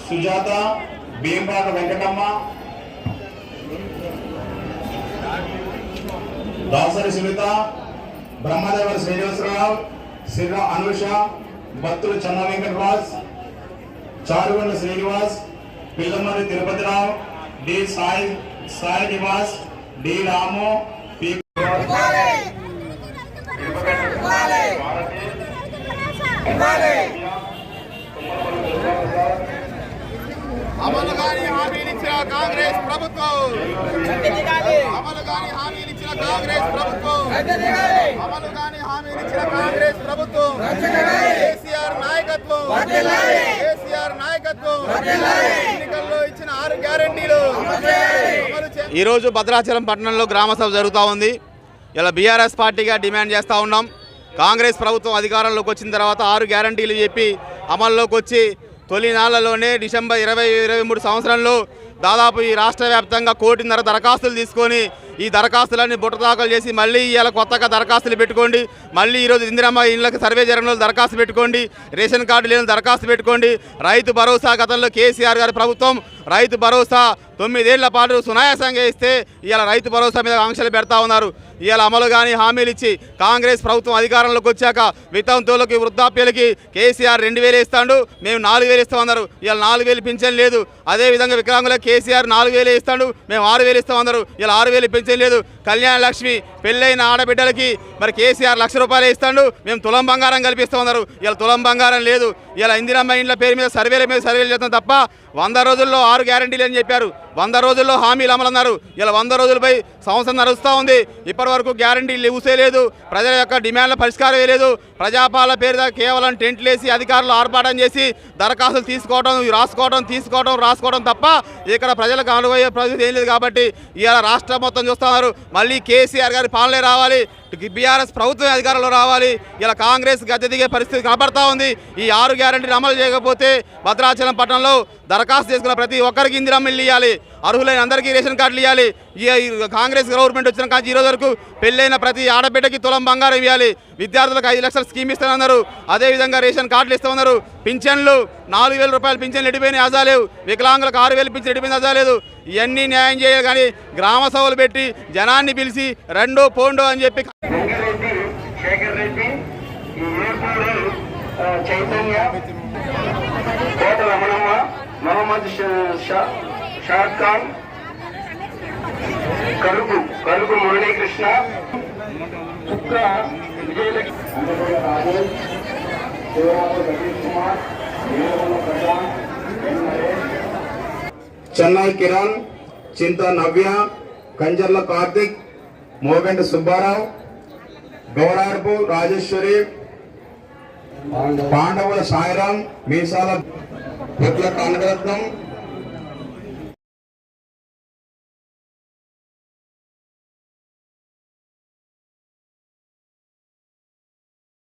సుజాత, భీంబాక వెంకటమ్మ, దాసరి సునీత, బ్రహ్మదేవర శ్రీనివాసరావు, సిర్ర అనుష, భక్తులు చెన్న Venkatraj, చారుగొండ Srinivas, Pillamarri Tirupathirao, D Sai Nivas, D రాము, P అమలు గాని హామీనిచ్చిన కాంగ్రెస్ ప్రభుత్వం, అమలు గాని హామీనిచ్చిన కాంగ్రెస్ ప్రభుత్వం, అమలు గాని హామీనిచ్చిన కాంగ్రెస్ ప్రభుత్వం, కేసీఆర్ నాయకత్వం, కేసీఆర్ నాయకత్వం, ఎన్నికల్లో ఇచ్చిన 6 గ్యారెంటీలు. ఈరోజు భద్రాచలం పట్టణంలో గ్రామ సభ జరుగుతూ ఉంది. ఇలా బీఆర్ఎస్ పార్టీగా డిమాండ్ చేస్తూ ఉన్నాం. కాంగ్రెస్ ప్రభుత్వం అధికారంలోకి వచ్చిన తర్వాత 6 గ్యారెంటీలు చెప్పి అమల్లోకి వచ్చి తొలి నాళ్లలోనే డిసెంబర్ 2023 సంవత్సరంలో దాదాపు ఈ రాష్ట్ర వ్యాప్తంగా 1.5 కోటి దరఖాస్తులు తీసుకొని ఈ దరఖాస్తులన్నీ బుట్టదాఖలు చేసి మళ్ళీ ఇలా కొత్తగా దరఖాస్తులు పెట్టుకోండి, మళ్ళీ ఈరోజు ఇందిరమ్మ ఇళ్ళకి సర్వే జరగడంలో దరఖాస్తు పెట్టుకోండి, రేషన్ కార్డు లేని దరఖాస్తు పెట్టుకోండి, రైతు భరోసా గతంలో కేసీఆర్ గారి ప్రభుత్వం రైతు భరోసా 9 ఏళ్ల పాటు సునాయాసంగా ఇస్తే ఇవాళ రైతు భరోసా మీద ఆంక్షలు పెడతా ఉన్నారు. ఇవాళ అమలు కానీ హామీలు ఇచ్చి కాంగ్రెస్ ప్రభుత్వం అధికారంలోకి వచ్చాక వితంతువులకి వృద్ధాప్యులకి కేసీఆర్ 2000 ఇస్తాడు, మేము 4000 ఇస్తామన్నారు. ఇవాళ 4000 పింఛన్ లేదు. అదేవిధంగా వికలాంగులకు కేసీఆర్ 4000 ఇస్తాడు, మేము 6000 ఇస్తామన్నారు. ఇలా 6000 పింఛన్ లేదు. కళ్యాణ లక్ష్మి పెళ్ళైన ఆడబిడ్డలకి మరి కేసీఆర్ ₹1,00,000 ఇస్తాడు, మేము తులం బంగారం కల్పిస్తామన్నారు. ఇలా తులం బంగారం లేదు. ఇలా ఇందిరమ్మ ఇండ్ల పేరు మీద సర్వేలు చేస్తాం తప్ప 100 రోజుల్లో 6 గ్యారెంటీలు అని చెప్పారు. 100 రోజుల్లో హామీలు అమలన్నారు. ఇలా 100 రోజులపై సంవత్సరం నడుస్తూ ఉంది. ఇప్పటి వరకు గ్యారెంటీలు ఊసే లేదు. ప్రజల యొక్క డిమాండ్ల పరిష్కారం లేదు. ప్రజాపాలన పేరుగా కేవలం టెంట్లు వేసి అధికారులు ఆర్పాటం చేసి దరఖాస్తులు తీసుకోవడం రాసుకోవడం తప్ప ఇక్కడ ప్రజలకు అనుభవ పరిస్థితి ఏం లేదు. కాబట్టి ఇవాళ రాష్ట్రం మొత్తం చూస్తున్నారు. మళ్ళీ కేసీఆర్ గారి పాలనే రావాలి, బీఆర్ఎస్ ప్రభుత్వం అధికారంలో రావాలి. ఇలా కాంగ్రెస్ గద్దె దిగే పరిస్థితి కనబడతా ఉంది. ఈ 6 గ్యారెంటీలు అమలు చేయకపోతే భద్రాచలం పట్టణంలో దరఖాస్తు చేసుకున్న ప్రతి ఒక్కరికి ఇందిరమ్మ ఇల్లు ఇవ్వాలి, అర్హులైన అందరికీ రేషన్ కార్డులు ఇవ్వాలి. కాంగ్రెస్ గవర్నమెంట్ వచ్చిన కానీ ఈ రోజు వరకు పెళ్ళైన ప్రతి ఆడబిడ్డకి తులం బంగారం ఇవ్వాలి. విద్యార్థులకు 5 లక్షల స్కీమ్ ఇస్తామన్నారు. అదేవిధంగా రేషన్ కార్డులు ఇస్తామన్నారు. పింఛన్లు 4000 రూపాయలు పింఛన్లు ఎడిపోయిన అజా లేవు. వికలాంగులకు 6000 పింఛన్ ఎడిపోయిన అజా లేదు. ఇవన్నీ న్యాయం చేయాలి. కానీ గ్రామ సభలు పెట్టి జనాన్ని పిలిచి రెండో పోండో అని చెప్పి షాద్ ఖాన్, కలుగు మురళీకృష్ణ, చుక్క విజయలక్ష్మి, రాజేష్, సతీష్ కుమార్, చెన్నై కిరణ్, చింత నవ్య, కంజర్ల కార్తిక్, మోగంటి సుబ్బారావు, గౌరార్పు రాజేశ్వరి, పాండవుల సాయిరాం, మీసాల పుట్ల కనకరత్నం,